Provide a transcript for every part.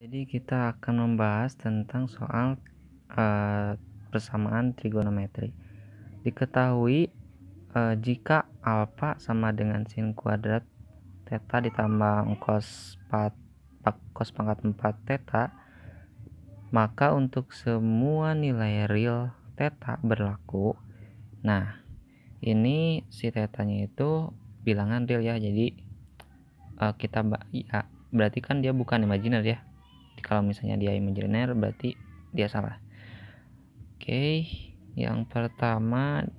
Jadi kita akan membahas tentang soal persamaan trigonometri. Diketahui jika alfa sama dengan sin kuadrat theta ditambah cos pangkat 4 theta, maka untuk semua nilai real theta berlaku. Nah, ini si tetanya itu bilangan real ya. Jadi kita ya, berarti kan dia bukan imajiner ya. Kalau misalnya dia imajiner berarti dia salah. Oke, yang pertama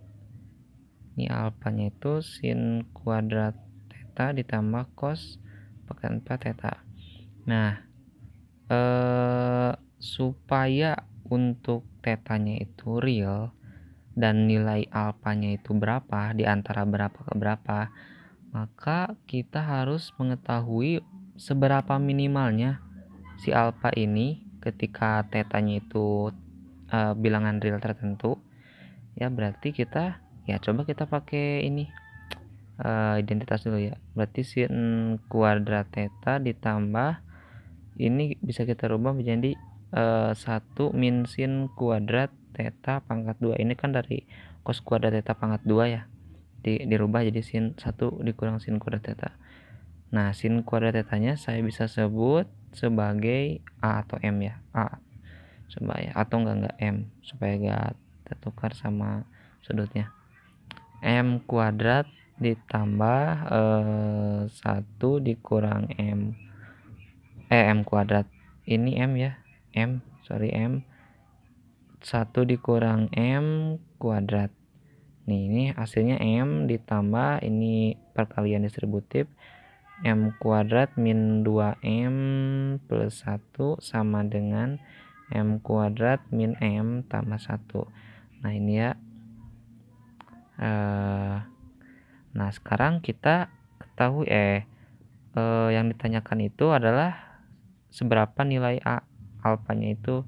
ini alfanya itu sin kuadrat theta ditambah cos pangkat 4 theta. Nah, supaya untuk tetanya itu real dan nilai alfanya itu berapa di antara berapa ke berapa, maka kita harus mengetahui seberapa minimalnya si alfa ini ketika tetanya itu bilangan real tertentu ya. Berarti kita coba kita pakai ini identitas dulu ya. Berarti sin kuadrat theta ditambah ini bisa kita rubah menjadi 1 min sin kuadrat theta pangkat 2. Ini kan dari cos kuadrat theta pangkat 2 ya, dirubah jadi sin 1 dikurang sin kuadrat theta. Nah, sin kuadrat tetanya saya bisa sebut sebagai A atau M ya. A coba ya, atau enggak M supaya enggak tertukar sama sudutnya. M kuadrat ditambah 1 dikurang M kuadrat. Ini M ya. M 1 dikurang M kuadrat. Nih, ini hasilnya M ditambah ini perkalian distributif M kuadrat min 2M plus 1 sama dengan M kuadrat min M tambah 1. Nah, ini ya. Nah, sekarang kita ketahui yang ditanyakan itu adalah seberapa nilai alfanya itu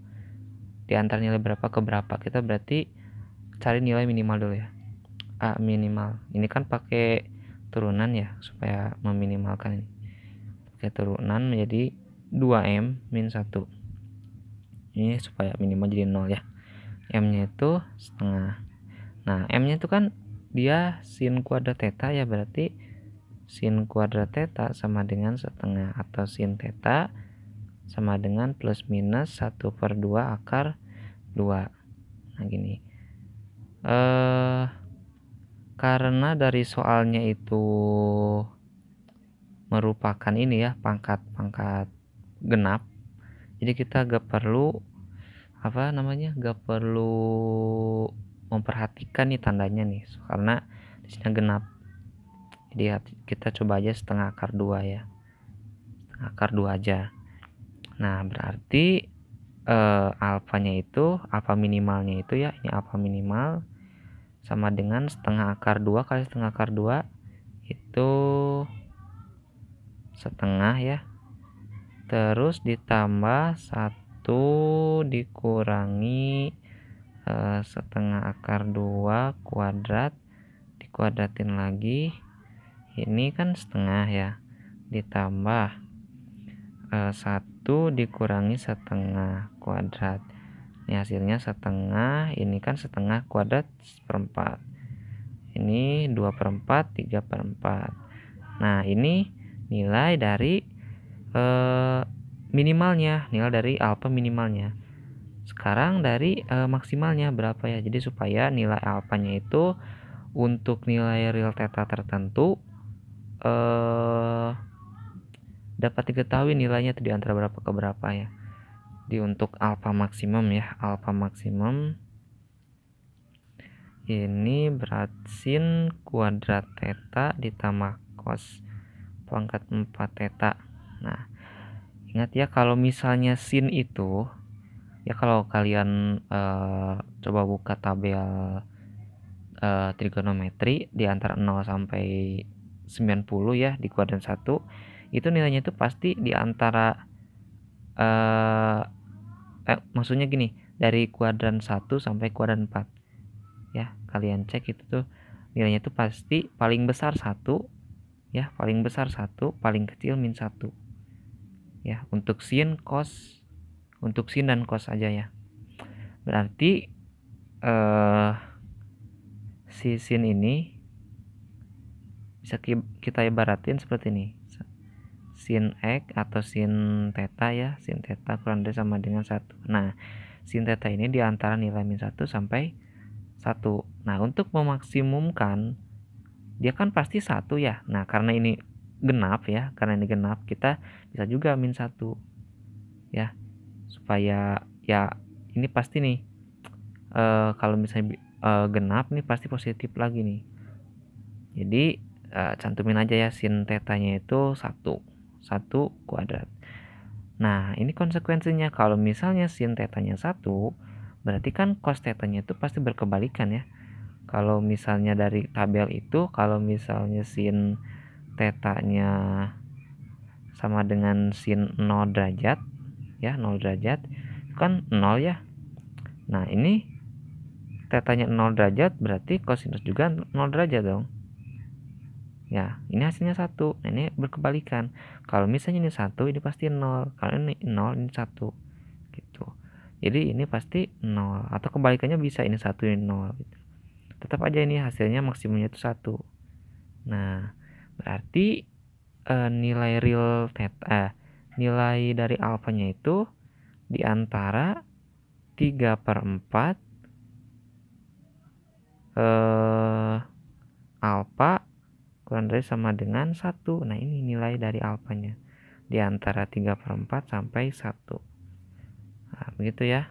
di antara nilai berapa ke berapa. Kita berarti cari nilai minimal dulu ya. A minimal. Ini kan pakai turunan ya supaya meminimalkan ini. Pakai turunan menjadi 2M min 1. Ini supaya minimal jadi 0 ya. M-nya itu setengah. Nah, M-nya itu kan dia sin kuadrat theta ya, berarti sin kuadrat theta sama dengan setengah, atau sin theta sama dengan plus minus 1/2 akar 2. Nah, gini. Karena dari soalnya itu merupakan ini ya, pangkat genap. Jadi kita gak perlu gak perlu memperhatikan nih tandanya nih, karena di sini genap. Jadi kita coba aja setengah akar 2 ya. Setengah akar 2 aja. Nah, berarti alfanya itu, alfa minimalnya itu ya, ini alfa minimal sama dengan setengah akar 2 kali setengah akar 2 itu setengah ya. Terus ditambah 1 dikurangi setengah akar 2 kuadrat dikuadratin lagi. Ini kan setengah ya. Ditambah 1 dikurangi setengah kuadrat. Ini hasilnya setengah. Ini kan setengah kuadrat seperempat. Ini 2/4, 3/4. Nah, ini nilai dari minimalnya, nilai dari alfa minimalnya. Sekarang dari maksimalnya berapa ya. Jadi supaya nilai alfanya itu untuk nilai real theta tertentu dapat diketahui nilainya di antara berapa ke berapa ya. Di untuk alfa maksimum ya, alfa maksimum ini berat sin kuadrat theta ditambah cos pangkat 4 theta. Nah, ingat ya, kalau misalnya sin itu ya, kalau kalian coba buka tabel trigonometri di antara 0 sampai 90 ya di kuadran 1, itu nilainya itu pasti di antara maksudnya gini, dari kuadran 1 sampai kuadran 4 ya. Kalian cek itu tuh nilainya itu pasti paling besar 1 ya, paling besar 1, paling kecil min 1. ya, untuk sin, cos, untuk sin dan cos aja ya. Berarti si sin ini bisa kita ibaratin seperti ini. Sin X atau sin theta ya, sin theta kurang dari sama dengan 1. Nah, sin theta ini di antara nilai min 1 sampai 1. Nah, untuk memaksimumkan, dia kan pasti 1 ya. Nah, karena ini genap ya, kita bisa juga min 1 ya, supaya ya ini pasti nih, kalau misalnya genap nih pasti positif lagi nih. Jadi cantumin aja ya, sin tetanya itu 1 kuadrat. Nah, ini konsekuensinya, kalau misalnya sin tetanya 1, berarti kan cos tetanya itu pasti berkebalikan ya. Kalau misalnya dari tabel itu, kalau misalnya sin tetanya sama dengan sin 0 derajat ya, 0 derajat kan 0 ya. Nah, ini tetanya 0 derajat berarti kosinus juga 0 derajat dong. Ya, ini hasilnya 1. Nah, ini berkebalikan. Kalau misalnya ini 1, ini pasti 0. Kalau ini 0, ini 1. Gitu. Jadi ini pasti 0. Atau kebalikannya bisa, ini 1, ini 0. Gitu. Tetap aja ini hasilnya maksimumnya itu 1. Nah, berarti nilai real theta, nilai dari alfanya itu di antara 3/4 alfa kurang dari sama dengan 1. Nah, ini nilai dari alfanya di antara 3/4 sampai 1. Nah, begitu ya.